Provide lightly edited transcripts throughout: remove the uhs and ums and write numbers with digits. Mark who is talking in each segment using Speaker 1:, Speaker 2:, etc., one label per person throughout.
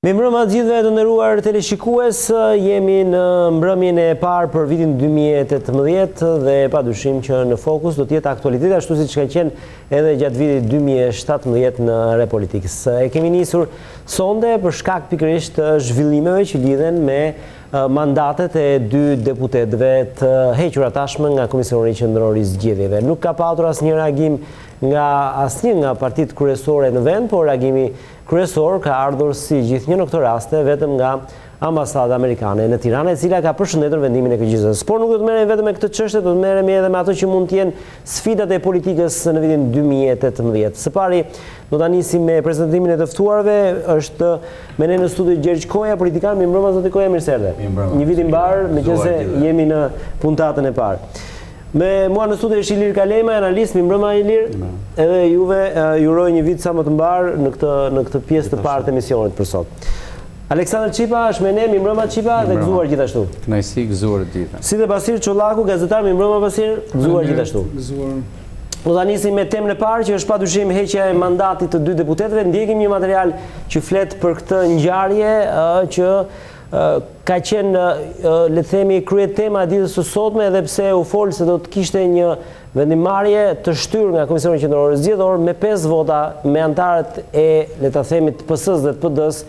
Speaker 1: Mirëmbrëma të gjithëve të nderuar teleshikues, jemi në mbrëmjen e parë për vitin 2018 dhe padyshim që në fokus do të jetë aktualiteti ashtu siç ka qenë edhe gjatë vitit 2017 në Repolitikës. E kemi nisur sonde për shkak pikërisht të zhvillimeve që lidhen me mandatet e dy deputetëve të hequra tashmë nga Komisioni Qendror i Zgjedhjeve. Nuk ka patur asnjë reagim nga asnjë nga partitë kryesore në vend, por reagimi kryesor ka ardhur si gjithnjë në këto raste vetëm nga Ambasada Amerikane në Tiranë, e cila ka përshëndetur vendimin e KQ-s. Por nuk do të merrem vetëm me këtë çështje, do të merremi edhe me ato që mund të jenë sfidat e politikës në vitin 2018. Së pari, do ta nisim me prezantimin e të ftuarve. Është me ne në studio Gjergj Koja, politikan. Mirëmbrëma zoti Koja, mirë se erdhe. Një vit i mbar, meqense jemi në puntatën e parë. Me mua në studio është Ilir Kalema, analist. Mirëmbrëma Ilir. Edhe juve ju uroj një vit sa më të mbar në këtë pjesë të parë të emisionit për sot. Aleksandr Qipa është me ne, mirëmbrëma Qipa, dhe gëzuar gjithashtu.
Speaker 2: Kënaqësi, gëzuar gjithë.
Speaker 1: Si dhe Basir Çollaku, gazetar, mirëmbrëma Basir, gëzuar gjithashtu.
Speaker 3: Gëzuar.
Speaker 1: Do ta nisim me temën e parë, që është padyshim heqja e mandatit të dy deputetëve. Ndjekim një material që flet për këtë ngjarje që ka qenë, le të themi, kryet tema e ditës së sotme, edhe pse u fol se do të kishte një vendimarrje të shtyrë nga Komisioni Qendror i Zgjedhjeve me 5 vota me antarët e, le ta themi, të PS-s dhe të PD-s,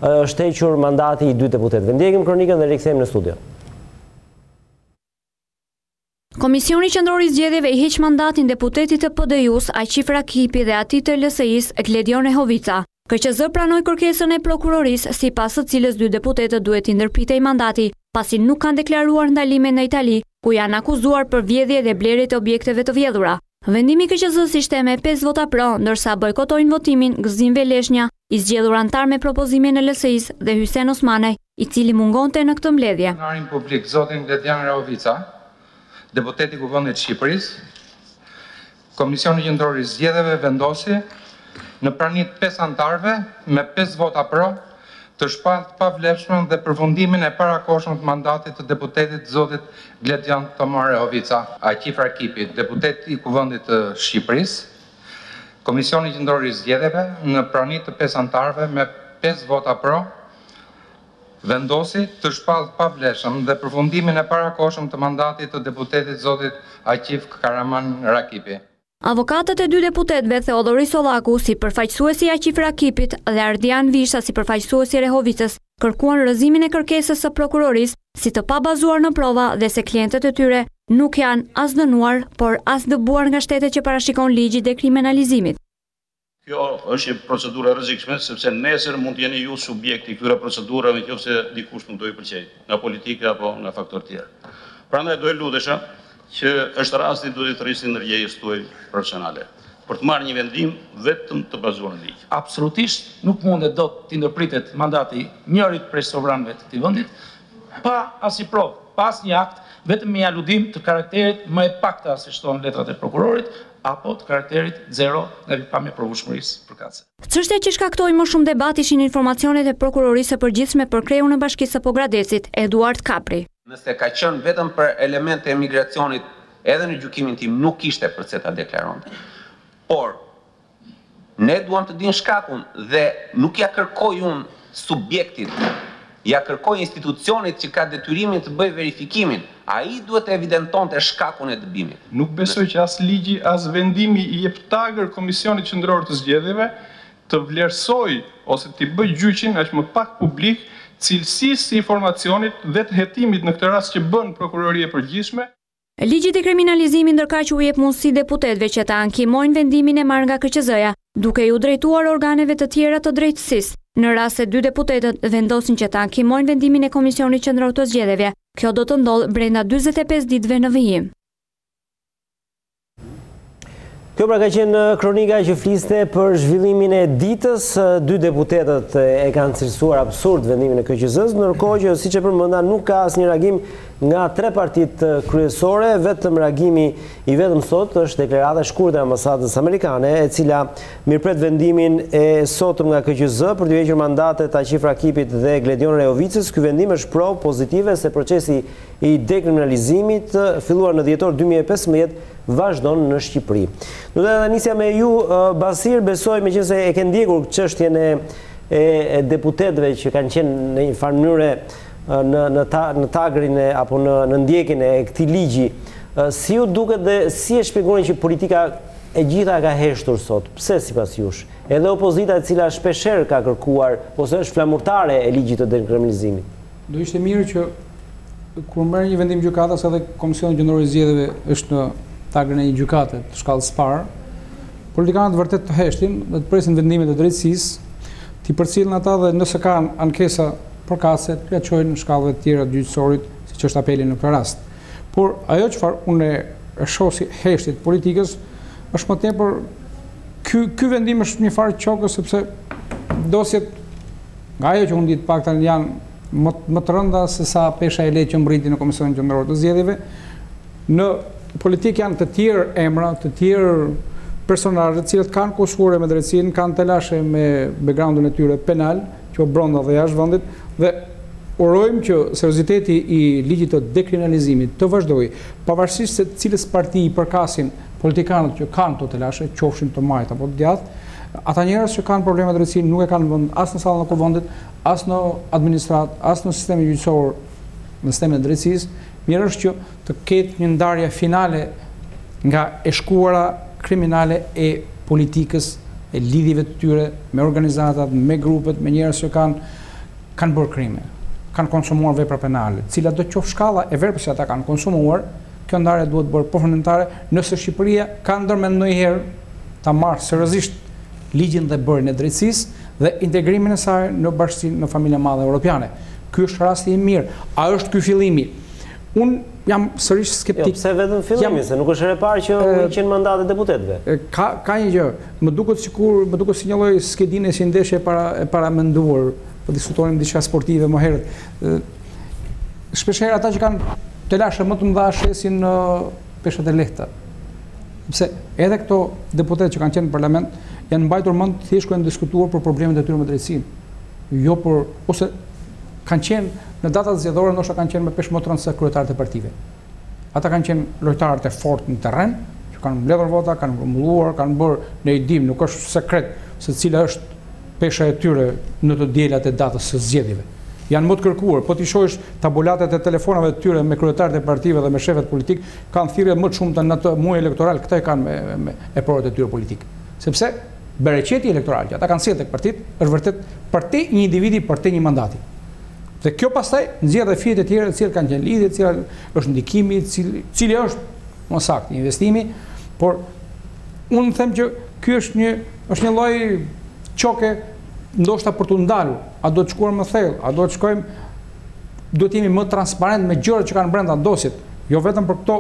Speaker 1: është hequr mandati i dy deputetëve. Ndjekim kronikën dhe rikthehemi në studio.
Speaker 4: Komisioni Qendror i Zgjedhjeve i heq mandatin deputetit të PD-s Aqif Rakipi dhe atij të LSI-s Gledion Rehovica. KQZ pranoi kërkesën e prokurorisë, sipas së cilës dy deputetët duhet i ndërpritej mandati, pasi nuk kanë deklaruar ndalime në Itali, ku janë akuzuar për vjedhje dhe blerje të objekteve të vjedhura. Vendimi i KQZ-s ishte me 5 vota pro, ndërsa bojkotojnë votimin Gëzim Veleshnja, i zgjedhur antar me propozimin e LSI-s, dhe Hysen Osmanaj, i cili mungonte në këtë mbledhje.
Speaker 5: Anëtarin publik zotin Gledion Rehovica, deputeti i Kuvendit të Shqipërisë, Komisioni Qendror i Zgjedhjeve vendosi në praninë 5 antarëve me 5 vota pro të shpallë pavlefshmën dhe përfundimin e parakohshëm të mandatit të deputetit zotit Gledion Rehovica, Aqif Rakipi, deputet i Kuvendit të Shqipërisë, Komisioni Qendror i Zgjedhjeve në praninë të 5 antarëve me 5 vota pro vendosi të shpallë pavlefshëm dhe përfundimin e parakohshëm të mandatit të deputetit zotit Aqif Karaman Rakipi.
Speaker 4: Avokatët e dy deputetëve, Theodori Sollaku si përfaqësuesi i Aqif Rakipit dhe Ardian Visha si përfaqësuesi i Rehovicës, kërkuan rrëzimin e kërkesës së prokurorisë si të pabazuar në prova dhe se klientët e tyre nuk janë as dënuar, por as dëbuar nga shtetet që parashikon ligji i dekriminalizimit.
Speaker 6: Kjo është një procedurë e rrezikshme, sepse nesër mund të jeni ju subjekti këtyre procedurave nëse dikush nuk do i pëlqej, nga politika apo nga faktorë tjerë. Prandaj do e lutesha që është rasti duhet të rrisni ndërgjegjës tuaj profesionale për të marrë një vendim vetëm të bazuar në ligj.
Speaker 7: Absolutisht nuk mundet dot të ndërpritet mandati njërit prej sovranëve të këtij vendit pa asnjë provë, pa asnjë akt, vetëm me aludim të karakterit më e pakta, siç thonë letrat e prokurorit, apo të karakterit 0 nga pikpamja e provëshmërisë përkatëse.
Speaker 4: Çështja që shkaktoi më shumë debat ishin informacionet e prokurorisë së përgjithshme për kreun e Bashkisë së Pogradecit, Eduard Kapri.
Speaker 8: Nëse ka qenë vetëm për elemente e migracionit, edhe në gjykimin tim nuk kishte përse ta deklaronte. Por ne duam të dinë shkakun dhe nuk ja kërkoj unë subjektit, ja kërkoj institucionit që ka detyrimin të bëjë verifikimin. Ai duhet të evidentonte shkakun e dëbimit.
Speaker 3: Nuk besoj që as ligji, as vendimi i jep tagër Komisionit Qendror të Zgjedhjeve të vlerësoj ose të bëj gjyqin aq më pak publik cilësisë së informacionit dhe të hetimit në këtë rast që bën prokuroria e përgjithshme.
Speaker 4: Ligji i dekriminalizimit ndërkaq u jep mundësi deputetëve që ta ankimojnë vendimin e marrë nga KQZ-ja, duke u drejtuar organeve të tjera të drejtësisë. Në rast se dy deputetët vendosin që ta ankimojnë vendimin e Komisionit Qendror të Zgjedhjeve, kjo do të ndodhë brenda 45 ditëve në vijim.
Speaker 1: Kjo pra ka qenë kronika që fliste për zhvillimin e ditës. Dy deputetët e kanë cilësuar absurd vendimin e KQZ-s, ndërkohë që siç e përmenda nuk ka asnjë reagim nga 3 partitë kryesore, vetëm reagimi i vetëm sot është deklarata e shkurtër e Ambasadës Amerikane, e cila mirëpret vendimin e sotëm nga KQZ për të hequr mandatet Aqif Rakipit dhe Gledion Rehovicës. Ky vendim është provë pozitive se procesi i dekriminalizimit filluar në dhjetor 2015 vazhdon në Shqipëri. Do të nisja me ju, Basir, besoj meqense e ke ndjekur çështjen e deputetëve që kanë qenë në një farë mënyrë në tagrin apo në ndjekin e këtij ligji, si ju duket dhe si e shpjegoni që politika e gjitha ka heshtur sot? Pse sipas jush? Edhe opozita e cila shpeshherë ka kërkuar ose është flamurtare e ligjit të dekriminalizimit.
Speaker 2: Do ishte mirë që kur merr një vendim gjykatës, edhe Komisioni Gjendor i Zgjedhjeve është në tagrin e një gjykate të shkallës parë, politikanët vërtet të heshtin dhe të presin vendimet e drejtësisë, t'i përcjellin ata dhe nëse kanë ankesa përkatëse t'ia çojnë në shkallëve të tjera të gjyqësorit, siç është apeli në këtë rast. Por ajo çfarë unë e shoh si heshtje të politikës është më tepër ky vendim është një farë çokës, sepse dosjet nga ajo që unë di të paktën janë më të rënda se sa pesha e lehtë që mbriti në Komisionin Qendror të Zgjedhjeve. Në politikë janë të tjerë emra, të tjerë personazhe të cilët kanë kushtuar me drejtsinë, kanë telashe me backgroundin e tyre penal, që brenda dhe jashtë vendit, dhe urojmë që serioziteti i ligjit të dekriminalizimit të vazhdojë, pavarësisht se cilës parti i përkasin politikanët që kanë të telashe, qofshin të majt apo të djathtë. Ata njerëz që kanë probleme drejtësie nuk e kanë vend as në sallën e kuvendit, as në administrat, as në sistemin gjyqësor, në sistemin e drejtësisë. Mirë është që të ketë një ndarje finale nga e shkuara kriminale e politikës, e lidhjeve të tyre me organizatat, me grupet, me njerëz që kanë bërë krime, kanë konsumuar vepra penale, cila do të qoftë shkalla e veprës që ata kanë konsumuar. Kjo ndarje duhet bërë përfundimtare nëse Shqipëria ka ndërmend ndonjëherë ta marrë seriozisht ligjin dhe bërjen e drejtësisë dhe integrimin e saj në bashkësinë në familjen e madhe europiane. Ky është rasti i mirë. A është ky fillimi? Unë jam sërish skeptik.
Speaker 1: Jo, pse vetëm fillimi, se nuk është herë e parë që heqin mandatet deputetëve.
Speaker 2: Ka një gjë, më duket si një lloj skedine si ndeshje e paramenduar, po diskutonim diçka sportive më herët. Shpeshherë ata që kanë telashe më të mëdha shesin në peshat e lehta. Sepse edhe këto deputetë që kanë qenë në parlament janë mbajtur mend thjesht kur janë diskutuar për problemet e tyre me drejtsinë. Jo për ose kanë qenë në datat zgjedhore, ndoshta kanë qenë me peshë më të rëndë se kryetarët e partive. Ata kanë qenë lojtarët e fortë në terren, që kanë mbledhur vota, kanë grumbulluar, kanë bërë në idim, nuk është sekret se cila është pesha e tyre në të diellat e datës së zgjedhjeve. Janë më të kërkuar, po ti shohësh tabulatet e telefonave të tyre me kryetarët e partive dhe me shefët politik, kanë thirrje më të shumta në atë muaj elektoral, këta e kanë me eporët e tyre politik. Sepse bereqeti elektoral që ata kanë sjellë tek partitë është vërtet për te një individi, për te një mandati. Dhe kjo pastaj nxjerr dhe fijet e tjera të cilat kanë qenë lidhje, të cilat është ndikimi, cili është më saktë investimi, por unë them që ky është një lloj çoke ndoshta për të ndalur. A do të shkuar më thellë, a do të shkojmë, do të jemi më transparent me gjërat që kanë brenda dosjet, jo vetëm për këto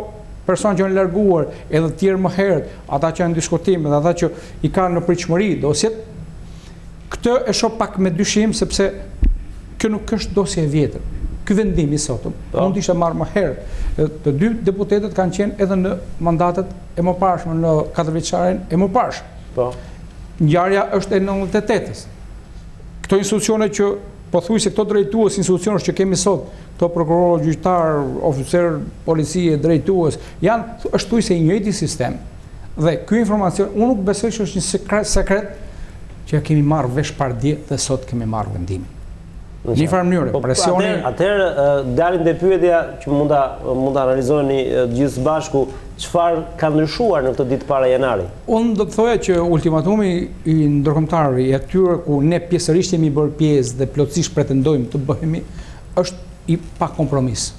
Speaker 2: personë që janë larguar, edhe të tjerë më herët, ata që janë në diskutim dhe ata që i kanë në pritshmëri dosjet. Këtë e shoh pak me dyshim sepse kjo nuk është dosje e vjetër. Ky vendim i sotëm mund të ishte marrë më herët. Të dy deputetët kanë qenë edhe në mandatet e mëparshme, në 4 vjeçarin e mëparshëm. Ngjarja është e 98-s. Këto institucione që pothuajse këto drejtues institucionesh që kemi sot, këto prokuror, gjyqtar, oficer policie, drejtues, është thuajse i njëjti sistem. Dhe ky informacion unë nuk besoj se është një sekret që kemi marrë vesh pardje dhe sot kemi marrë vendimin. Në një farë mënyrë, presioni.
Speaker 1: Atëherë dalin dhe pyetja që mund ta analizoni gjithë së bashku, çfarë ka ndryshuar në këtë ditë para janari?
Speaker 2: Unë do të thoja që ultimatumi i ndërkombëtar i atyre ku ne pjesërisht jemi bërë pjesë dhe plotësisht pretendojmë të bëhemi, është i pa kompromis.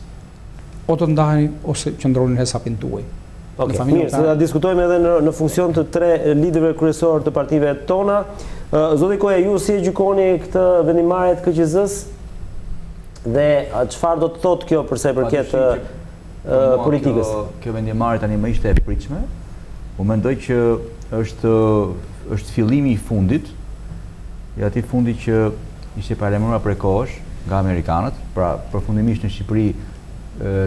Speaker 2: O të ndaheni ose qëndroni në hesapin tuaj.
Speaker 1: Mirë, se ta diskutojmë edhe në funksion të 3 liderëve kryesor të partive tona. Zoti Koja, ju si e gjykoni këtë vendimarrje të KQZ-s dhe çfarë do të thotë kjo për sa i përket politikës?
Speaker 9: Kjo vendimarrje tani më ishte e pritshme. Unë mendoj që është fillimi i fundit, i atij fundi që ishte paralajmëruar prej kohësh nga amerikanët, pra përfundimisht në Shqipëri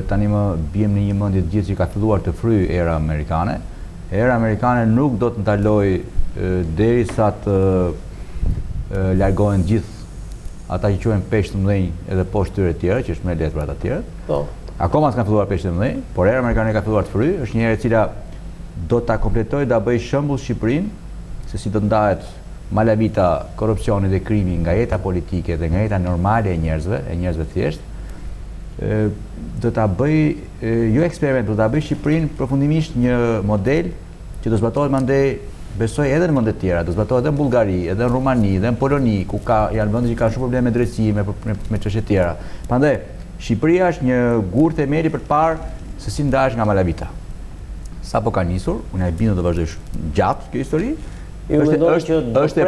Speaker 9: tani më bjem në një mendje të gjithë që ka filluar të fryjë era amerikane. Era amerikane nuk do të ndalojë derisa të largohen gjithë ata që quhen peshë të mëdhenj edhe poshtë tyre të tjera, që është më lehtë për ata të tjerët. Akoma s'kan filluar peshë të mëdhenj, por era amerikane ka filluar të fryjë, është një herë e cila do ta kompletojë, da bëjë shembull Shqipërinë se si do ndahet malavita, korrupsioni dhe krimi nga jeta politike dhe nga jeta normale e njerëzve thjesht, do ta bëj jo eksperiment, do ta bëj Shqipërinë përfundimisht një model që do zbatohet mandej, besoj edhe në vende të tjera, do zbatohet edhe në Bullgari, edhe në Rumani, edhe në Poloni, ku janë vende që kanë shumë probleme me drejtësi, me çështje të tjera. Prandaj, Shqipëria është një gur themeli për të parë se si ndahesh nga malavita. Sapo ka nisur, unë e bindur të vazhdoj gjatë kjo histori. Është e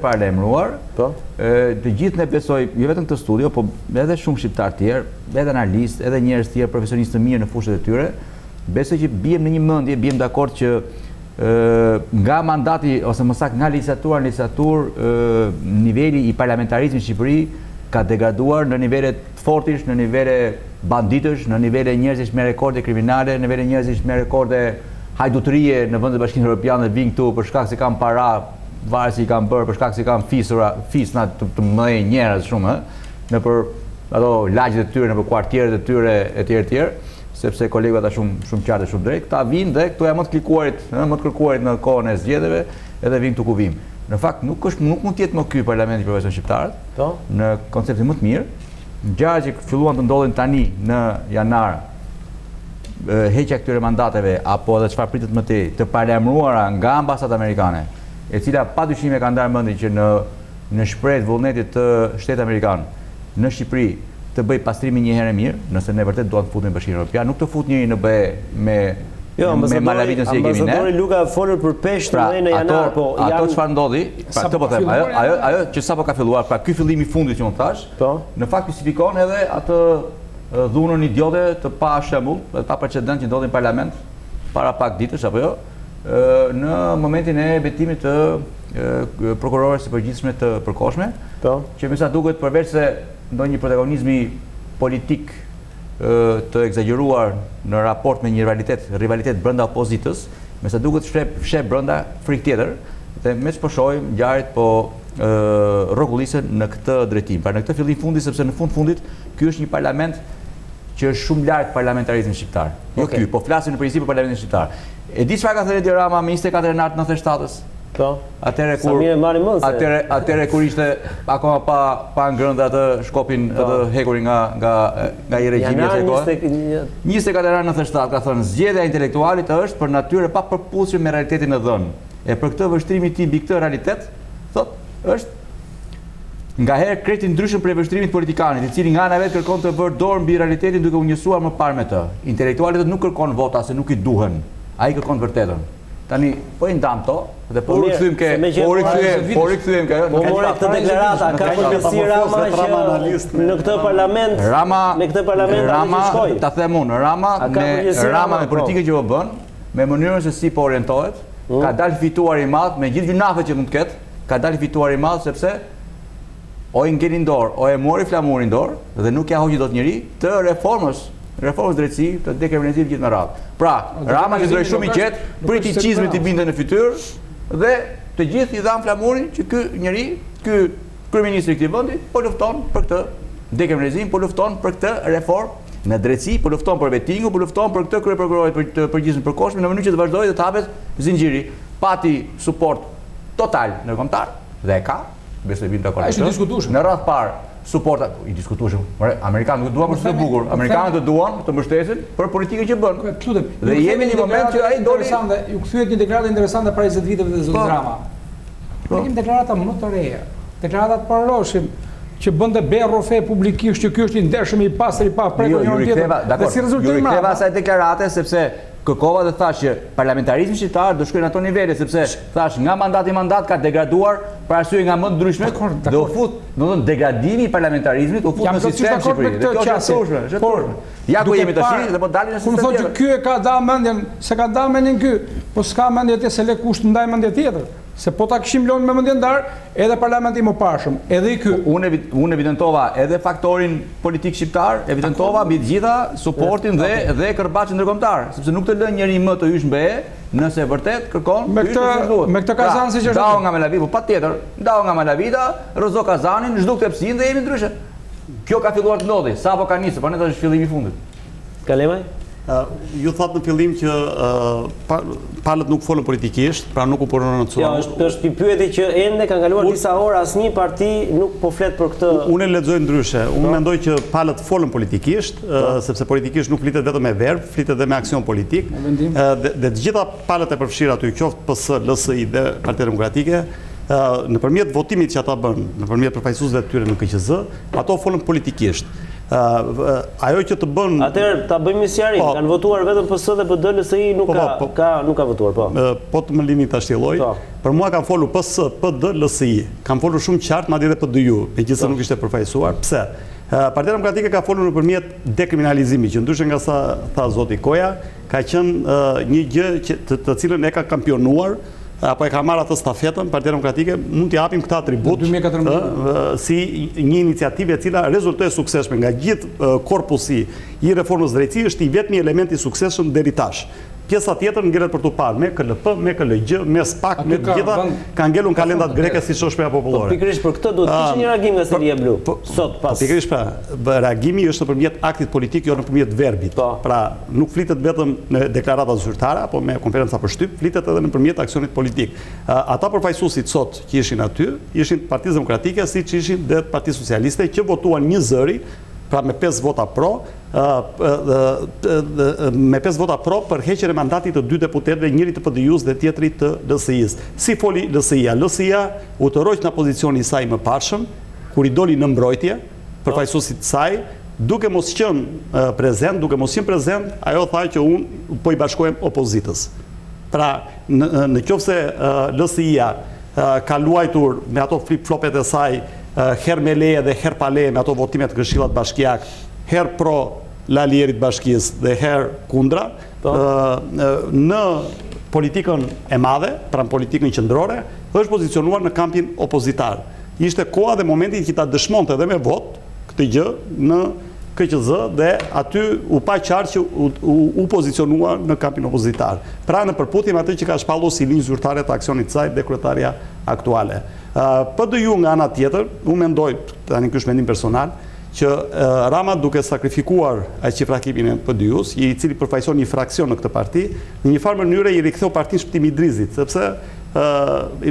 Speaker 9: parlemruar. Të gjithë ne besoj, jo vetëm këtë studio, po edhe shumë shqiptar tjerë, edhe analistë, edhe njerëz tjerë, profesionistë të mirë në fushat e tyre, besoj që bijem në një mendje, bijem dakord që nga mandati ose më saktë nga legjislatura në legjislaturë, niveli i parlamentarizmit në Shqipëri ka degraduar në nivele të fortish, në nivele banditësh, në nivele njerëzish me rekorde kriminale, në nivele njerëzish me rekorde hajdutërie në vendet e Bashkimit Evropian dhe vinë këtu për shkak se kanë para, varet si kanë bërë, për shkak se kanë fisna të mëdhenj njerëz shumë, nëpër ato lagjet e tyre, nëpër kuartieret e tyre etj. Sepse kolegët ata shumë qartë dhe shumë drejt, këta vinë dhe këto janë më të kërkuarit në kohën e zgjedhjeve, edhe vinë këtu ku vim. Në fakt nuk mund të jetë më ky parlamenti për profesion shqiptarët, në konceptin më të mirë. Ngjarjet që filluan të ndodhin tani në janar, heqja këtyre mandateve apo edhe çfarë pritet më tej, të paralajmëruara nga ambasadat amerikane, e cila padyshim e ka ndarë mendin që në shprehje vullnetit të Shtetit Amerikan në Shqipëri të bëj pastrimin një herë mirë, nëse ne vërtet duam të futemi në Bashkimin Evropian, nuk të fut njëri në BE me malavitën si e kemi ne.
Speaker 1: Ambasadori Luka folur për peshë në janar, po
Speaker 9: ato çfarë ndodhi, pra këtë po them, ajo që sapo ka filluar, pra ky fillim i fundit që unë thash, në fakt justifikon edhe atë dhunën idiote të pa shembull, dhe pa precedent që ndodhi në parlament para pak ditësh apo jo, në momentin e betimit të prokurores së përgjithshme të përkohshme, që me sa duket përveç se ndonjë protagonizmi politik të egzageruar në raport me një rivalitet brenda opozitës, me sa duket fsheh brenda frikë tjetër, dhe me që po shohim ngjarjet po rrokullisen në këtë drejtim. Pra në këtë fillim fundi, sepse në fundit ky është një parlament që është shumë larg parlamentarizmit shqiptar. Jo ky, po flasim në përgjithësi për parlamentin shqiptar. E di çfarë ka thënë Edi Rama me 24 janart 97-s? Atëre kur ishte akoma pa ngrënë atë shkopin atë hekurin nga i regjimi atë kohë. 24 janar 97 ka thënë zgjedhja e intelektualit është për natyrë pa përputhje me realitetin e dhënë. E për këtë vështrimi i tij mbi këtë realitet, thotë, është ngaherë krejt i ndryshëm prej vështrimit politikanit, i cili nga ana vet kërkon të vërë dorë mbi realitetin duke u njësuar më parë me të. Intelektualit nuk kërkon vota se nuk i duhen, ai kërkon vërtetën. Tani po i ndam to dhe po rikthyem ke po rikthyen ke
Speaker 1: po more këtë deklarata ka përgjegjësi Rama që në këtë parlament me këtë parlament
Speaker 9: Rama ta them unë Rama me politikën që po bën, me mënyrën se si po orientohet, ka dalë fituar i madh me gjithë gjunafet që mund të ketë, ka dalë fituar i madh sepse o i ngeli dorë, o e mori flamurin dorë dhe nuk ja hoqi dot njëri të reformës drejtësi, të dekriminalizimit gjithë me radhë. Pra, Rama që ndroi shumë i qetë, priti çizmit i binte në fytyrë dhe të gjithë i dhan flamurin që ky njeri, ky kryeministri i këtij vendi po lufton për këtë dekriminalizim, po lufton për këtë reformë në drejtësi, po lufton për vettingu, po lufton për këtë kryeprokurorit të përgjithshëm përkohshëm në mënyrë që të vazhdojë dhe të hapet zinxhiri. Pati suport total ndërkombëtar dhe e ka, besoj bim dakord.
Speaker 2: Është i diskutueshëm.
Speaker 9: Në radh parë suporta i diskutueshëm. Amerikanët nuk duan për të bukur. Amerikanët do duan të mbështesin për politikën që bën. Dhe jemi në një moment që ai doli
Speaker 2: ju kthyet një deklaratë interesante para 20 viteve të zot Rama. Ne kemi deklarata më të reja. Deklaratat paraloshim që bënte berrofe publikisht që ky është i ndershëm i pastër i pa prekur njëri tjetër. Dhe si rezultim
Speaker 9: ju ktheva asaj deklarate sepse kërkova dhe thash që parlamentarizmi shqiptar do shkojë në ato nivele sepse thash nga mandati mandat ka degraduar për arsye nga më të ndryshme dhe u fut, domethënë degradimi i parlamentarizmit u fut në sistem Shqipëri. Dhe kjo është por ja ku jemi tash dhe po dalin në sistem.
Speaker 2: Unë thotë që ky e ka dalë mendjen, se ka dalë mendjen ky, po s'ka mendje të se le kusht ndaj mendje tjetër. Se po ta kishim lënë me mendje ndar, edhe parlamenti më parshëm, edhe ky.
Speaker 9: Unë evidentova edhe faktorin politik shqiptar, evidentova mbi të gjitha suportin dhe kërbaçin ndërkombëtar, sepse nuk të lën njëri më të hysh në BE, nëse vërtet kërkon
Speaker 2: me këtë Kazan si që është.
Speaker 9: Ndau nga Malavita, po patjetër, ndau nga Malavita, rrezo Kazanin, zhduk tepsin dhe jemi ndryshe. Kjo ka filluar të ndodhi, sapo ka nisur, po ne tash është fillimi i fundit.
Speaker 1: Kalemaj?
Speaker 10: Ju thatë në fillim që palët nuk folën politikisht, pra nuk u punonën në
Speaker 1: Ja, është një pyetje që ende kanë kaluar disa orë, asnjë parti nuk po flet për këtë.
Speaker 10: Unë e lexoj ndryshe. Unë mendoj që palët folën politikisht, sepse politikisht nuk flitet vetëm me verb, flitet edhe me aksion politik. Dhe të gjitha palët e përfshira aty, qoftë PS, LSI dhe Partia Demokratike, nëpërmjet votimit që ata bën, nëpërmjet përfaqësuesve të tyre në KQZ, ato folën politikisht. Ajo që të bën...
Speaker 1: Atëherë, ta bëjmë një sqarim, kanë votuar vetëm PS dhe PD, LSI nuk ka votuar, po.
Speaker 10: Po të më lini ta shtjelloj. Për mua kanë folur PS, PD, LSI. Kanë folur shumë qartë, madje edhe PDU, megjithëse nuk ishte përfaqësuar. Pse? Partia Demokratike ka folur nëpërmjet dekriminalizimit, që ndryshe nga sa tha zoti Koja, ka qenë një gjë të cilën e ka kampionuar, apo e ka marrë atë stafetën, Partia Demokratike, mund t'i japim këtë atribut si një iniciativë e cila rezultoi suksesshme nga gjithë korpusi i reformës drejtësisë, është i vetmi element i suksesshëm deri tash. Pjesa tjetër ngjelet për tu parë me KLP, me KLG, me SPAK, me të gjitha kanë ngelur kalendat greke si shoshpëja popullore.
Speaker 1: Pikërisht për këtë duhet të kishte një reagim nga Selia Blu. Sot pas.
Speaker 10: Pikërisht reagimi është nëpërmjet aktit politik, jo nëpërmjet verbit. Pra nuk flitet vetëm në deklarata zyrtare apo me konferenca për shtyp, flitet edhe nëpërmjet aksionit politik. Ata përfaqësuesit sot që ishin aty, ishin Partisë Demokratike, siç ishin dhe Partisë Socialiste, që votuan një zëri, pra me 5 vota pro, për heqjen e mandatit të 2 deputetëve, njëri të PDU-s dhe tjetri të LSI-s. Si foli LSI-a? LSI-a u të roq në pozicioni i saj më parshëm, kur i doli në mbrojtje, përfaqësuesit të saj, duke mos qenë prezent, ajo tha që unë po i bashkohem opozitës. Pra, në qoftë se LSI-a ka luajtur me ato flip-flopet e saj, her me leje dhe her pa leje me ato votimet këshillat bashkiak, her pro lalierit bashkisë dhe her kundra, në politikën e madhe, pra në politikën qendrore, është pozicionuar në kampin opozitar. Ishte koha dhe momentin që ta dëshmonte edhe me vot këtë gjë në KQZ dhe aty u pa qartë që u pozicionua në kampin opozitar. Pra në përputhje me atë që ka shpallur si linjë zyrtare të aksionit të saj dhe kryetaria aktuale. PDU nga ana tjetër, unë mendoj, tani ky është mendim personal, që Rama duke sakrifikuar ai qifrakipin e PDU-s, i cili përfaqëson një fraksion në këtë parti, në një farë mënyrë i riktheu partinë Shpëtimi i Drizit, sepse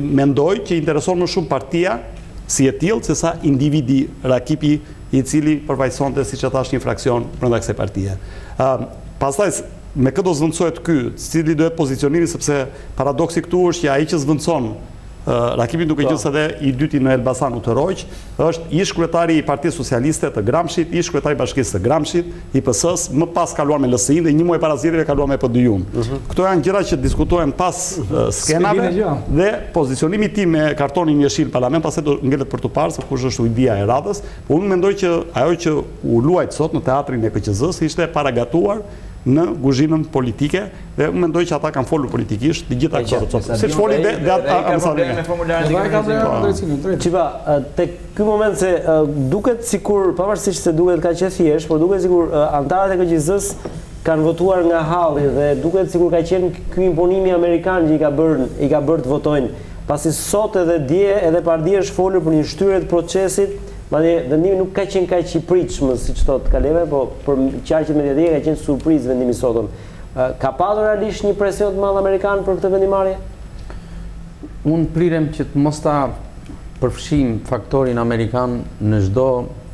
Speaker 10: mendoj që intereson më shumë partia si e tillë se sa individi Rakipi i cili përfaqësonte, siç e thash, një fraksion brenda kësaj partie. Pastaj me këtë do zvendësohet ky, cili do jetë pozicionimi, sepse paradoksi këtu është që ai që zvendëson Rakipi duke qenë edhe i dyti në Elbasan u të roq, është ish kryetari i Partisë Socialiste të Gramshit, ish kryetari i Bashkisë të Gramshit, i PS-s, më pas kaluar me LSI dhe një muaj para zgjedhjeve kaluar me PDU-n. Këto janë gjëra që diskutohen pas skenave dhe pozicionimi tim me kartonin jeshil parlament pastaj do ngelet për të parë se kush është ujdia e radhës, por unë mendoj që ajo që u luajt sot në teatrin e KQZ-s ishte paragatuar në kuzhinën politike dhe unë mendoj që ata kanë folur politikisht të gjitha këto. Siç foli dhe
Speaker 1: Çipa, tek ky moment se duket sikur pavarësisht se duket ka qenë thjesht, por duket sikur antarët e KQZ-s kanë votuar nga halli dhe duket sikur ka qenë ky imponimi amerikan që i ka bërë të votojnë. Pasi sot edhe dje edhe pardje është folur për një shtyrje të procesit. Madje vendimi nuk ka qenë kaq i pritshëm, siç thotë Kaleve, po për qarqet mediatike ka qenë surprizë vendimi sotëm. Ka pasur realisht një presion të madh amerikan për këtë vendimarrje?
Speaker 11: Unë prirem që të mos ta përfshim faktorin amerikan në çdo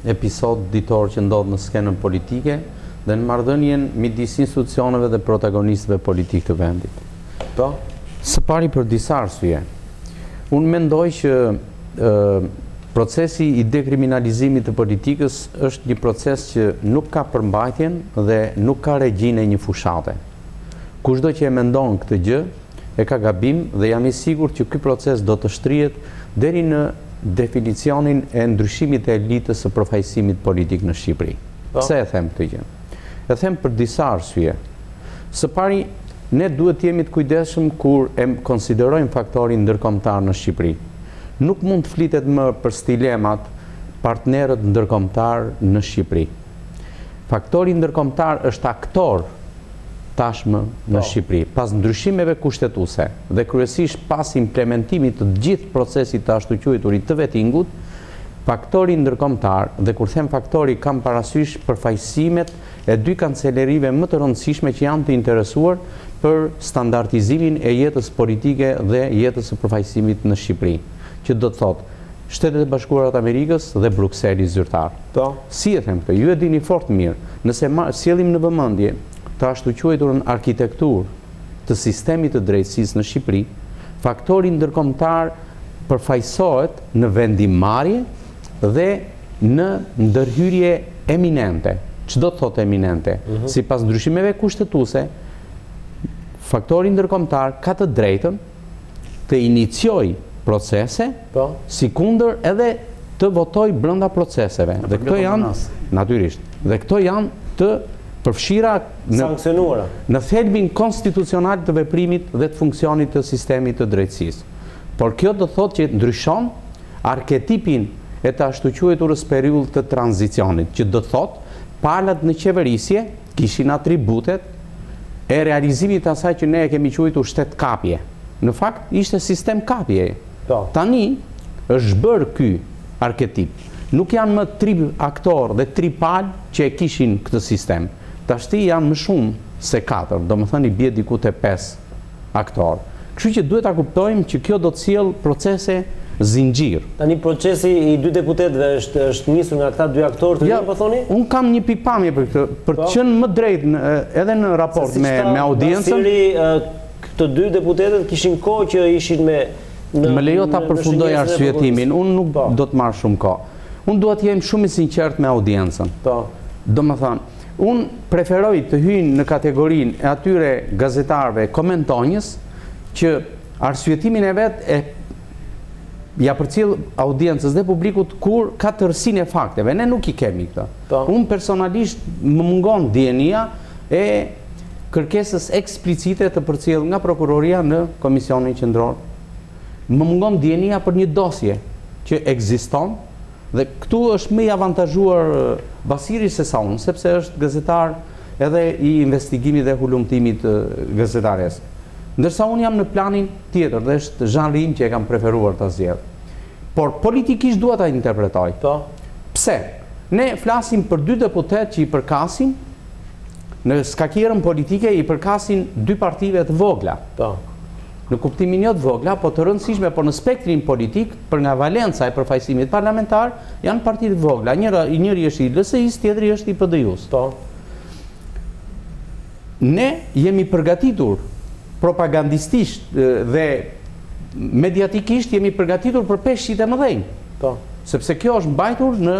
Speaker 11: episod ditor që ndodh në skenën politike dhe në marrëdhënien midis institucioneve dhe protagonistëve politik të vendit.
Speaker 1: Po.
Speaker 11: Së pari për disa arsye. Unë mendoj që procesi i dekriminalizimit të politikës është një proces që nuk ka përmbajtjen dhe nuk ka regjinë e një fushate. Kushdo që e mendon këtë gjë, e ka gabim dhe jam i sigurt që ky proces do të shtrihet deri në definicionin e ndryshimit të elitës së përfaqësimit politik në Shqipëri. Pse e them këtë gjë? E them për disa arsye. Së pari, ne duhet jemi të kujdesshëm kur e konsiderojmë faktorin ndërkombëtar në Shqipëri. Nuk mund të flitet më për stilemat partnerët ndërkombëtar në Shqipëri. Faktori ndërkombëtar është aktor tashmë në Shqipëri, pas ndryshimeve kushtetuese dhe kryesisht pas implementimit të gjithë procesit të ashtu quajturit të vettingut, faktori ndërkombëtar, dhe kur them faktori kam parasysh përfaqësimet e dy kancelerive më të rëndësishme që janë të interesuar për standardizimin e jetës politike dhe jetës së përfaqësimit në Shqipëri, që do të thotë Shtetet e Bashkuara të Amerikës dhe Brukseli zyrtar. Si e them këtë? Ju e dini fort mirë, nëse sjellim në vëmendje të ashtu quajturën arkitekturë të sistemit të drejtësisë në Shqipëri, faktori ndërkombëtar përfaqësohet në vendimmarrje dhe në ndërhyrje eminente. Ç'do të thotë eminente? Sipas ndryshimeve kushtetuese, faktori ndërkombëtar ka të drejtën të iniciojë procese, si kundër edhe të votoj brenda proceseve. Dhe këto janë, natyrisht, dhe këto janë të përfshira
Speaker 1: sankcionuara
Speaker 11: në thelbin konstitucional të veprimit dhe të funksionit të sistemit të drejtësisë. Por kjo do thotë që ndryshon arketipin e të ashtu quajturës periudhë të tranzicionit, që do thotë palët në qeverisje kishin atributet e realizimit asaj që ne e kemi quajtur shtet kapje. Në fakt, ishte sistem kapje. Tani, është bërë ky arketip. Nuk janë më 3 aktorë dhe 3 palë që e kishin këtë sistem. Tashti janë më shumë se 4, do më thënë i bie diku te 5 aktorë. Kështu që duhet ta kuptojmë që kjo do të sjellë procese zinxhir.
Speaker 1: Tani procesi i 2 deputetëve është nisur nga këta 2 aktorë të po thoni?
Speaker 11: Unë kam një pikpamje për këtë, për të qenë më drejt edhe në raport me audiencën.
Speaker 1: Këto 2 deputetët kishin kohë që ishin me
Speaker 11: Më lejo ta përfundoj arsyetimin, unë nuk do të marr shumë kohë. Unë dua të jem shumë i sinqert me audiencën. Domethënë, unë preferoj të hyj në kategorinë e atyre gazetarëve komentonjës që arsyetimin e vet e ja përcjell audiencës dhe publikut kur ka tërësinë e fakteve. Ne nuk i kemi këtë. Unë personalisht më mungon dienia e kërkesës eksplicite të përcjellë nga prokuroria në Komisionin Qendror. Më mungon dienia për një dosje që ekziston dhe këtu është më i avantazhuar Basiri se sa unë, sepse është gazetar edhe i investigimit dhe hulumtimit gazetares. Ndërsa unë jam në planin tjetër dhe është zhanri im që e kam preferuar të zgjedh. Por politikisht dua ta interpretoj. Pse? Ne flasim për 2 deputet që i përkasin në skakierën politike, i përkasin 2 partive të vogla. Në kuptimin jo të vogla, po të rëndësishme, por në spektrin politik, për nga valenca e përfaqësimit parlamentar, janë partitë të vogla. Njëri është i LSI-s, tjetri është i PD-s. Ne jemi përgatitur propagandistisht dhe mediatikisht jemi përgatitur për peshqit e mëdhenj. Sepse kjo është mbajtur në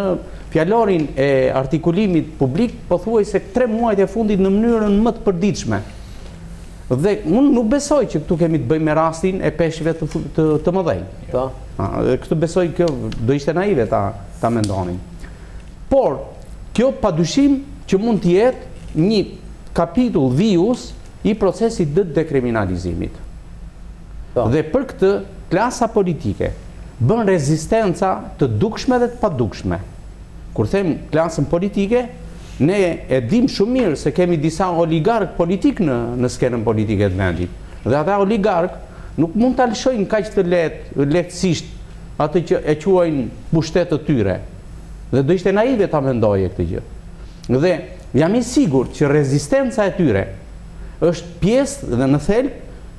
Speaker 11: fjalorin e artikulimit publik, pothuajse 3 muajt e fundit në mënyrën më të përditshme. Dhe unë nuk besoj që këtu kemi të bëjmë me rastin e peshqive të mëdhenj. Këtu besoj kjo do ishte naive ta mendonin. Por, kjo padyshim që mund të jetë një kapitull vijus i procesit të dekriminalizimit. Dhe për këtë, klasa politike bën rezistenca të dukshme dhe të padukshme. Kur them klasën politike, ne e dim shumë mirë se kemi disa oligark politik në skenën politike të vendit. Dhe ata oligark nuk mund të lëshojnë kaq të lehtësisht atë që e quajnë pushtet të tyre. Dhe do ishte naive ta mendoje këtë gjë. Dhe jam i sigurt që rezistenca e tyre është pjesë dhe në thelb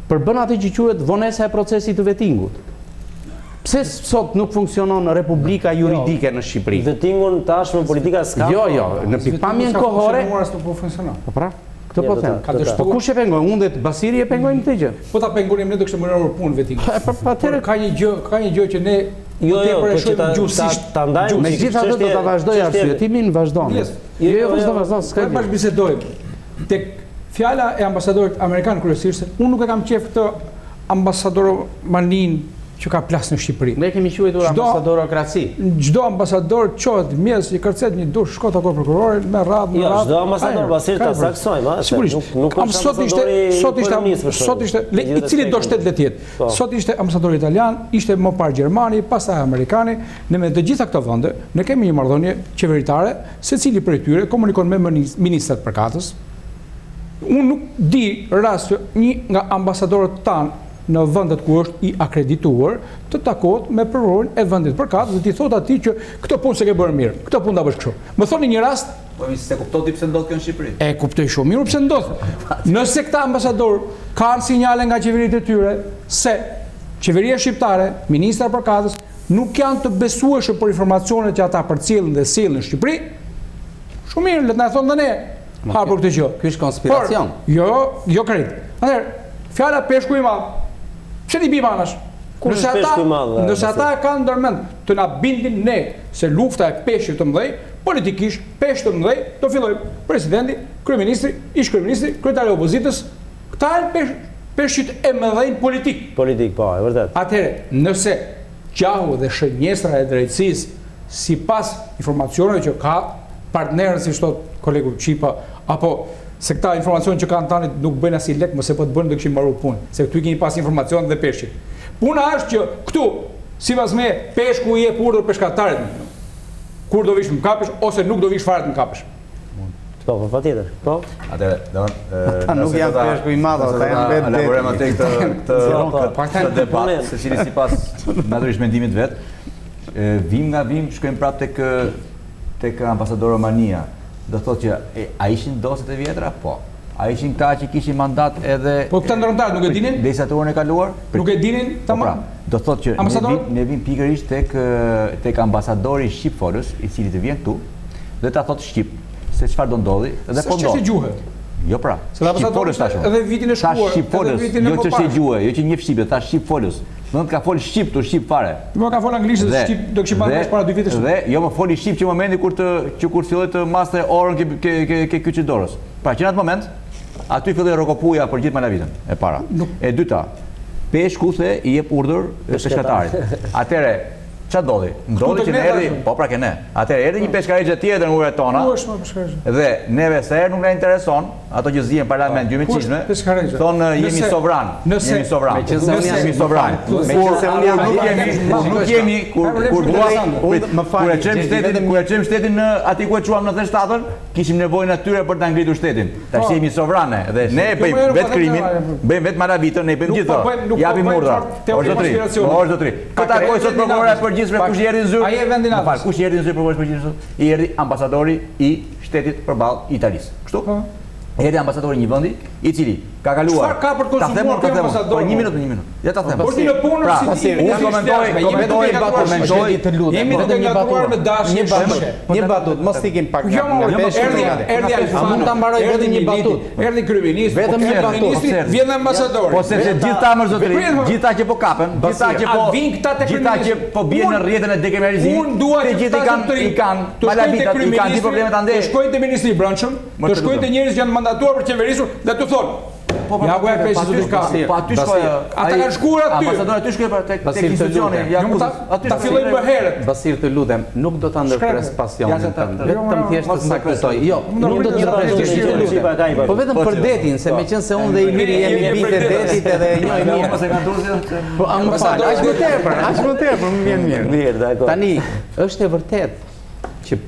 Speaker 11: për bën atë që quhet vonesa e procesit të vetingut. Pse sot nuk funksionon Republika juridike në Shqipëri?
Speaker 1: Vetingun tashmë politika s'ka.
Speaker 11: Jo, në pikpamjen kohore. Po pra, këtë po them. Po kush e pengon? Unë dhe Basiri e pengojnë këtë gjë.
Speaker 2: Po ta pengonim ne do kishte mërë punë vetingun.
Speaker 11: Atëherë
Speaker 2: ka një gjë që ne tepër e shohim gjustësisht.
Speaker 11: Megjithatë do ta vazhdoj arsyetimin, vazhdon. Jo, vazhdo, s'ka.
Speaker 2: Ne bashkëbisedojmë. Tek fjala e ambasadorit amerikan kryesisht, unë nuk e kam qef këtë ambasador Manin që ka plas në Shqipëri.
Speaker 11: Ne kemi quajtur ambasadorokraci.
Speaker 2: Çdo ambasador çohet mjes i kërcet një dush shkot apo prokurorit me radhë.
Speaker 1: Jo, çdo ambasador Basir ta saksojmë, nuk
Speaker 2: sot ishte i cili do shtet let jetë. Sot ishte ambasador italian, ishte më parë gjermani, pastaj amerikani. Ne me të gjitha këto vende, ne kemi një marrëdhënie qeveritare, secili prej tyre komunikon me ministrat përkatës. Unë nuk di rast që një nga ambasadorët tanë në vendet ku është i akredituar të takohet me prokurorin e vendit përkatës dhe t'i thot atij që këtë punë se ke bërë mirë, këtë punë ta bësh kështu. Më thoni një rast.
Speaker 9: Po se kuptoj ti pse ndodh kjo në Shqipëri.
Speaker 2: E kuptoj shumë mirë pse ndodh. Nëse këta ambasador kanë sinjale nga qeveritë e tyre se qeveria shqiptare, ministra përkatës nuk janë të besueshëm për informacionet që ata përcjellin dhe sjellin në Shqipëri, shumë mirë, le të na thonë dhe ne. Hapur këtë gjë.
Speaker 11: Ky është konspiracion.
Speaker 2: Jo krejt. Atëherë, fjala peshku i madh. Pse ti bim anash? Nëse ata kanë ndërmend të na bindin ne se lufta e peshqit të mëdhej, politikisht peshq të mëdhej do fillojmë presidenti, kryeministri, ish-kryeministri, kryetari i opozitës, këta janë peshqit e mëdhenj politik.
Speaker 1: Politik, po, e vërtet.
Speaker 2: Atëherë, nëse gjahu dhe shënjestra e drejtësisë, sipas informacioneve që ka partnerën, si thot kolegu Qipa, apo se këta informacion që kanë tani nuk bëjnë as i lek, mëse po të bënë do kishim mbaruar punë, se këtu i keni pas informacion dhe peshqit. Puna është që këtu, sipas me, peshku i jep urdhër peshkatarit, kur do vish më kapësh ose nuk do vish fare të më kapësh.
Speaker 1: Po, patjetër. Po.
Speaker 12: Ata nuk janë peshku i madh, ata janë vetë.
Speaker 9: Elaborojmë atë këtë debat, secili sipas natyrisht mendimit vet. Vim nga vim shkojmë prapë tek ambasador Romania. Do thotë që a ishin doset e vjetra? Po. A ishin këta që kishin mandat edhe...
Speaker 2: Po këta ndërmëtarët nuk e dinin?
Speaker 9: Derisa të orën e kaluar?
Speaker 2: Nuk e dinin?
Speaker 9: Do thotë që ne vim pikërisht tek ambasadori shqipfolës, i cili të vjen këtu, dhe ta thotë shqip, se çfarë do ndodhi, dhe po ndodh.
Speaker 2: Se ç'është gjuhë?
Speaker 9: Jo pra. Shqipfolës tashun.
Speaker 2: Edhe vitin e shkuar,
Speaker 9: edhe vitin e poparë. Jo ç'është gjuhë, jo që njeh shqipe, thash shqipfolës. Do të ka fol shqip, tu shqip fare.
Speaker 2: Më ka fol anglisht dhe shqip do kishim marrë para 2 vitesh.
Speaker 9: Dhe jo më foli shqip që në momentin kur filloi të maste orën ke Kyçidorës. Pra që në atë moment aty filloi rokopuja për gjithë Malavitën e para. E dyta, peshku the i jep urdhër peshkatarit. Atëre ç'a ndodhi? Ndodhi që ne erdhi, po pra që ne. Atëherë erdhi një peshkarigje tjetër në uret tona. Dhe neve se nuk na intereson ato që zihen parlament gjymëçishme. Thonë jemi sovran. Jemi sovran. Jemi sovran. Nuk jemi kur e çem shtetin aty ku e çuam në 97-ën, kishim nevojën atyre për ta ngritur shtetin. Tash jemi sovrane dhe ne e bëjmë vetë krimin, bëjmë vetë Malavitën, ne e bëjmë gjithë. Japim urdhra. Orë zotri. Këta kohë sot prokurora për kush i erdhi në zyrë?
Speaker 2: Ai e vendin atë.
Speaker 9: Kush i erdhi në zyrë për përgjithësi? I erdhi ambasadori i shtetit përballë Italisë. Kështu? Erdhi ambasadori i një vendi i cili ka kaluar.
Speaker 2: Çfarë ka për të konsumuar ky ambasador?
Speaker 9: Një minutë. Ja ta them.
Speaker 2: Po ti në punën si
Speaker 9: unë komentoj
Speaker 2: të lutem. Jemi të ngatuar me dashje.
Speaker 12: Një batut, mos ikim pak.
Speaker 2: Erdhi
Speaker 12: mund ta mbaroj vetëm një batut.
Speaker 2: Erdhi kryeministri,
Speaker 12: vetëm një batut.
Speaker 2: Vjen ambasadori.
Speaker 9: Po sepse gjithta më zotëri, gjithta që po kapen, gjithta që po bien në rrjetën e dekriminalizimit.
Speaker 2: Unë dua që
Speaker 9: gjithë kanë Malavitat, i kanë problemet ande.
Speaker 2: Të shkojnë te ministri i brendshëm, të shkojnë te njerëz që janë mandatuar për qeverisur dhe të thonë ja ku e peshë të ka.
Speaker 9: Po aty shkoj.
Speaker 2: Ata kanë shkuar aty.
Speaker 9: Ambasadori aty shkoi për tek institucioni.
Speaker 2: Aty ta fillojmë më herët.
Speaker 11: Basir të lutem, nuk do ta ndërpres pasionin tënd. Vetëm thjesht të saktoj. Jo, nuk do të ndërpres. Po vetëm për detin, se meqense unë dhe Iliri jemi bijtë e detit edhe e njohim mirë.
Speaker 9: Mos e kanë turzi.
Speaker 11: Po ambasador, aq më tepër, më vjen mirë.
Speaker 1: Mirë, dakor.
Speaker 11: Tani, është e vërtet që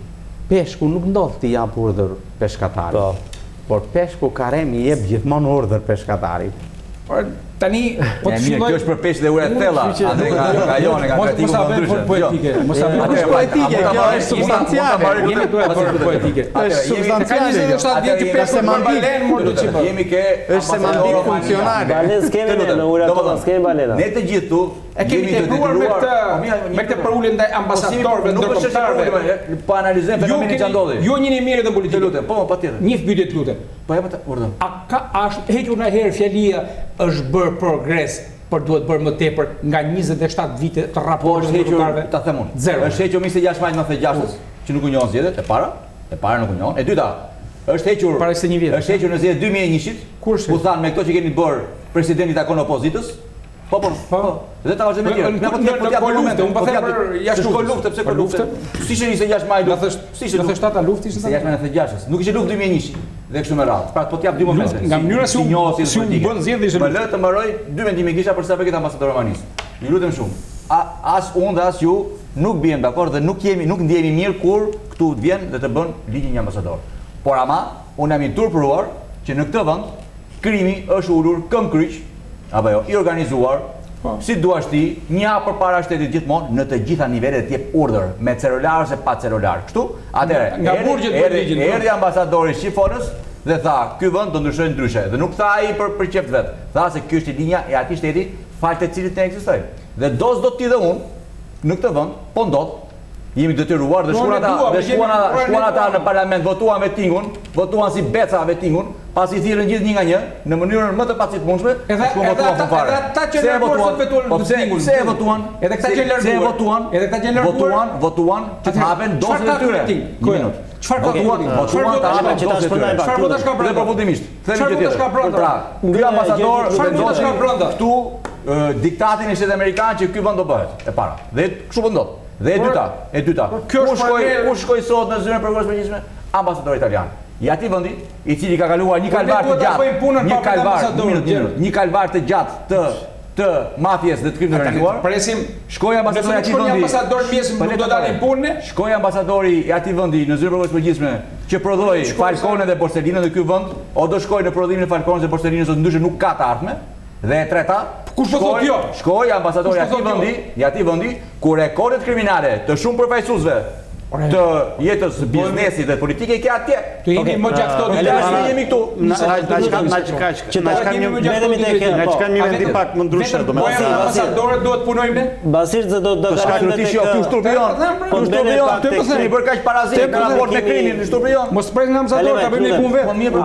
Speaker 11: peshku nuk ndodh të jap urdhër peshkatarit. Por peshku Karemi jep gjithmonë urdhër peshkatarit.
Speaker 2: Por tani
Speaker 9: po të filloj. Kjo është për peshë dhe ure thella, atë nga jone, nga gatiku po ndryshe.
Speaker 2: Poetike, mos sa bëj
Speaker 12: poetike, kjo është substanciale.
Speaker 2: Jemi këtu për poetike.
Speaker 12: Është substanciale.
Speaker 2: Është semantik.
Speaker 9: Jemi ke
Speaker 12: është semantik funksionale.
Speaker 1: Balen skemi në ure tona, skemi balena.
Speaker 9: Ne të gjithë tu
Speaker 2: e kemi tepruar me këtë përulje ndaj ambasadorëve, ndërkombëtarëve.
Speaker 9: Po analizojmë fenomenin që ndodhi.
Speaker 2: Ju njëni mirë dhe politikë.
Speaker 9: Lutem, po patjetër.
Speaker 2: Një pyetje të lutem.
Speaker 9: Po jep atë urdhën.
Speaker 2: A është hequr ndonjëherë fjalia është bërë progres, por duhet bërë më tepër nga 27 vite të raportit të rrugëtarëve?
Speaker 9: Ta them unë. Është hequr 26 maj 96-s, që nuk u njohën zgjedhjet e para nuk u njohën. E dyta, është hequr
Speaker 2: para se një vit.
Speaker 9: Është hequr në zgjedhjet 2001-shit. Ku thanë me këto që keni bërë presidenti takon opozitës. Po. Dhe ta vazhdojmë tjetër. Ne po t'jap luftë, unë po them për jashtë luftë, pse për luftë? Si ishte 26 maj luftë? Si ishte
Speaker 2: 27 luftë ishte?
Speaker 9: 26 maj 96. Nuk ishte luftë 2001-shi. Dhe kështu me radhë. Pra po t'jap dy momente.
Speaker 2: Nga mënyra si u bën zgjedhje ishte.
Speaker 9: Më lë të mbaroj dy mendime kisha për sa përket ambasador Romanisë. Ju lutem shumë. As unë dhe as ju nuk bien dakord dhe nuk ndjehemi mirë kur këtu të vjen dhe të bën ligjin një ambasador. Por ama unë jam i turpëruar që në këtë vend krimi është ulur këmbkryq apo jo, i organizuar, si duash ti, një hap përpara shtetit gjithmonë në të gjitha nivelet të jep urdhër, me celular ose pa celular. Kështu? Atëherë, erdhi ambasadori shqiponës dhe tha, ky vend do ndryshojë ndryshe. Dhe nuk tha ai për qeft vet. Tha se ky është linja e atij shteti fal të cilit ne ekzistojmë. Dhe do ti dhe unë në këtë vend, po ndodh, jemi detyruar dhe shkuan ata në parlament, votuan vetingun, votuan si beca vetingun, pasi thirrën gjithë një nga një në mënyrën më të pacitshme.
Speaker 2: Edhe ata që
Speaker 9: votuan që të hapen dosjet e tyre. Një minutë. Çfarë votash ka brenda? Përfundimisht. Themi që pra, ky ambasador vendosi këtu diktatin e Shtetit Amerikan që ky vend do bëhet e para. Dhe kështu po ndodh. Dhe e dyta. Ku shkoi sot në zyrën prokurorës përgjithshme? Ambasadori italian. I atij vendi, i cili ka kaluar një kalvar të gjatë, një kalvar të gjatë të mafjes dhe të krimit të organizuar.
Speaker 2: Presim,
Speaker 9: shkoi ambasadori i atij vendi.
Speaker 2: Ambasador mjesin nuk do dalin punën.
Speaker 9: Shkoi ambasadori i atij vendi në zyrën prokurorës përgjithshme që prodhoi falcone dhe porselinën në ky vend, o do shkoi në prodhimin e falcones dhe porselinës ose ndryshe nuk ka të ardhme. Dhe e treta, shkoi ambasadori i atij vendi ku rekordet kriminale të shumë përfaqësuesve të jetës biznesit dhe politike ke atje.
Speaker 2: Të jemi më gjatë këto
Speaker 9: ditë. Ne jemi këtu.
Speaker 10: Na kanë një vendim pak më ndryshe domethënë.
Speaker 2: Ambasadorët duhet punojmë ne?
Speaker 1: Basisht se do
Speaker 9: kalojmë tek ky shturbion. Ky shturbion ti pse i bër kaq parazi në raport me krimin në shturbion.
Speaker 2: Mos pres nga ambasadorët, ta bëjmë punë vetë.
Speaker 9: Po mirë,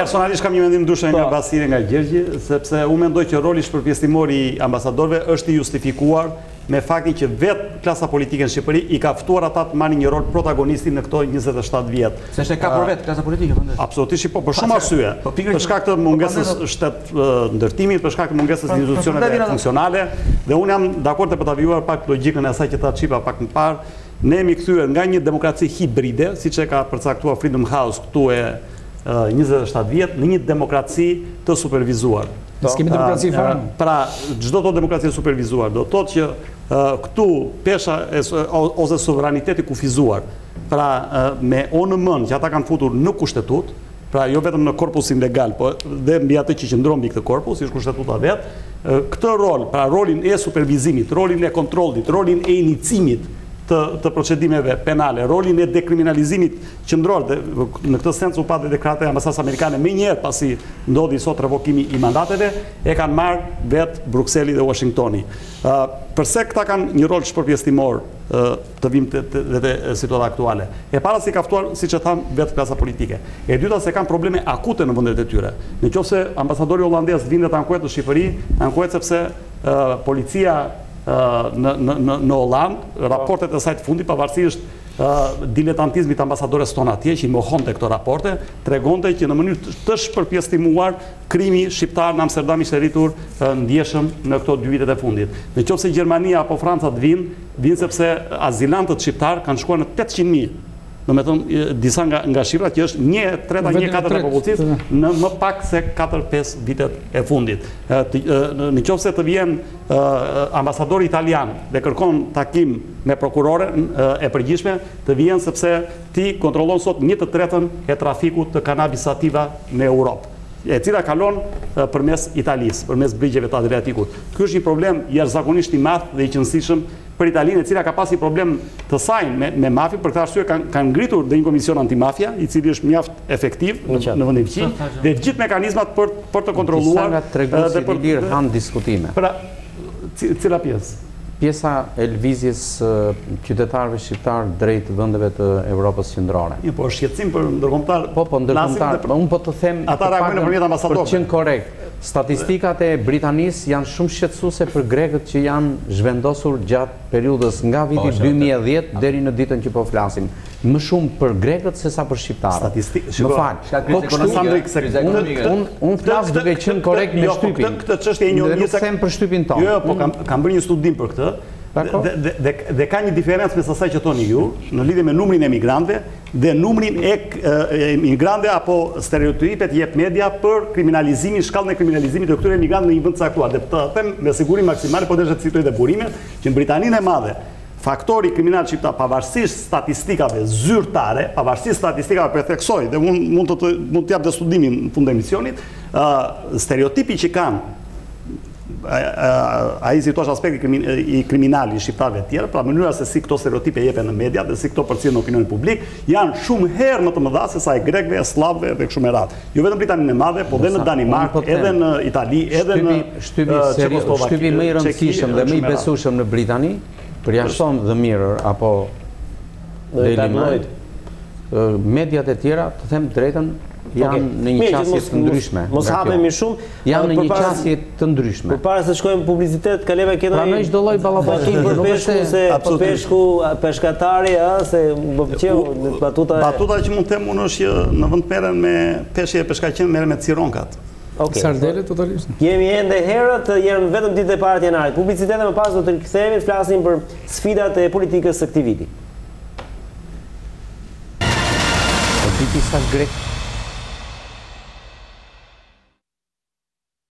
Speaker 10: personalisht kam një vendim ndryshe nga Basiri nga Gjergji, sepse unë mendoj që roli shpërfjestimor i ambasadorëve është i justifikuar me faktin që vetë klasa politike në Shqipëri i ka ftuar ata të marrin një rol protagonisti në këto 27 vjet.
Speaker 9: Se është ka për vetë klasa politike vendet.
Speaker 10: Absolutisht, po për shumë arsye. Për shkak të mungesës shtet ndërtimit, për shkak të mungesës institucioneve funksionale, dhe unë jam dakord të për ta vijuar pak logjikën e asaj që tha Çipa pak më parë, ne jemi kthyer nga një demokraci hibride, siç e ka përcaktuar Freedom House këtu e 27 vjet, në një demokraci të supervizuar.
Speaker 2: S'kemi demokraci fare.
Speaker 10: Pra, çdo të demokraci e supervizuar do të thotë që këtu pesha ose sovraniteti kufizuar, pra me ONM-n që ata kanë futur në kushtetut, pra jo vetëm në korpusin legal, po dhe mbi atë që qëndron mbi këtë korpus, si është kushtetuta vet, këtë rol, pra rolin e supervizimit, rolin e kontrollit, rolin e inicimit të procedimeve penale, rolin e dekriminalizimit qendror, në këtë sens u pa dhe deklarata e ambasadës amerikane me njëherë pasi ndodhi sot revokimi i mandateve, e kanë marrë vetë Brukseli dhe Washingtoni. Përse këta kanë një rol shpërpjestimor të vim të situata aktuale? E para si ka ftuar, siç e tham, vetë klasa politike. E dyta se kanë probleme akute në vendet e tyre. Nëse ambasadori holandez vinte të ankohet në Shqipëri, ankohet sepse policia në Holland, raportet e saj të fundit, pavarësisht diletantizmit ambasadores tonë atje, që i mohonte këto raporte, tregonte që në mënyrë të shpërpjestimuar krimi shqiptar në Amsterdam ishte rritur ndjeshëm në këto 2 vitet e fundit. Nëse Gjermania apo Franca vinë sepse azilantët shqiptar kanë shkuar në 800.000. Do me thënë, disa nga shifra që është 1/3, 1/4 e popullsisë në më pak se 4-5 vitet e fundit. Në qoftë se të vjen ambasadori italian dhe kërkon takim me prokuroren e përgjithshme, të vjen sepse ti kontrollon sot 1/3 e trafikut të kanabis sativa në Europë, e cila kalon përmes Italisë, përmes brigjeve të Adriatikut. Ky është një problem jashtëzakonisht i madh dhe i qëndësishëm për Italinë, e cila ka pasi problem të saj me mafin, për këtë arsye kanë ngritur dhe një komision antimafia, i cili është mjaft efektiv në vendin fqin, dhe gjithë mekanizmat për të kontrolluar.
Speaker 11: Disa nga treguesit i lirë kanë diskutime.
Speaker 10: Pra, cila pjesë?
Speaker 11: Pjesa e lëvizjes qytetarëve shqiptar drejt vendeve të Evropës qendrore.
Speaker 10: Jo, po shqetësim për ndërkombëtar.
Speaker 11: Po ndërkombëtar. Unë po të them
Speaker 10: ata reagojnë nëpërmjet ambasadorëve.
Speaker 11: Për të qenë korrekt. Statistikat e Britanisë janë shumë shqetësuese për grekët që janë zhvendosur gjatë periudhës nga viti 2010 deri në ditën që po flasim. Më shumë për grekët se sa për shqiptarët. Më fal. Unë flas duke qenë korrekt me shtypin.
Speaker 10: Këtë çështje e njohur
Speaker 11: nisë për shtypin tonë.
Speaker 10: Jo, po kam bërë një studim për këtë. Dhe ka një diferencë mes asaj që thoni ju, në lidhje me numrin e emigrantëve dhe numrin e emigrantëve apo stereotipet jep media për kriminalizimin, shkallën e kriminalizimit të këtyre emigrantëve në një vend të caktuar. Dhe të them me siguri maksimale, po desha të citoj dhe burimet, që në Britaninë e Madhe faktori kriminal shqiptar, pavarësisht statistikave zyrtare, pavarësisht statistikave për theksoj, dhe mund të jap dhe studimin në fund të emisionit, stereotipi që kanë ai zitosh aspekti i kriminali i shqiptarëve të tjerë, pra mënyra se si këto stereotipe jepen në media dhe si këto përcjellen në opinionin publik, janë shumë herë më të mëdha se sa e grekëve, slavëve dhe kështu me radhë. Jo vetëm Britaninë e Madhe, por edhe në Danimark, edhe në Itali, edhe në Çekoslovaki.
Speaker 11: Shtypi më i rëndësishëm dhe më i besueshëm në Britani, përjashton The Mirror apo Daily Mail, mediat e tjera, të them drejtën, janë në një qasje të ndryshme.
Speaker 1: Mos hapemi shumë.
Speaker 11: Janë në një qasje të ndryshme.
Speaker 1: Përpara se shkojmë publicitet, kaleva këtë
Speaker 11: pra në çdo lloj ballaballati
Speaker 1: për peshku, se peshku peshkatari, se më pëlqeu batuta.
Speaker 10: Batuta që mund të them unë është që në vend merren me peshje e peshkaqen merren me cironkat.
Speaker 2: Sardele totalisht.
Speaker 1: Jemi ende herët, janë vetëm ditët e para të janarit. Publicitetet më pas do të rikthehemi të flasim për sfidat e politikës së këtij viti.
Speaker 11: Viti sa grek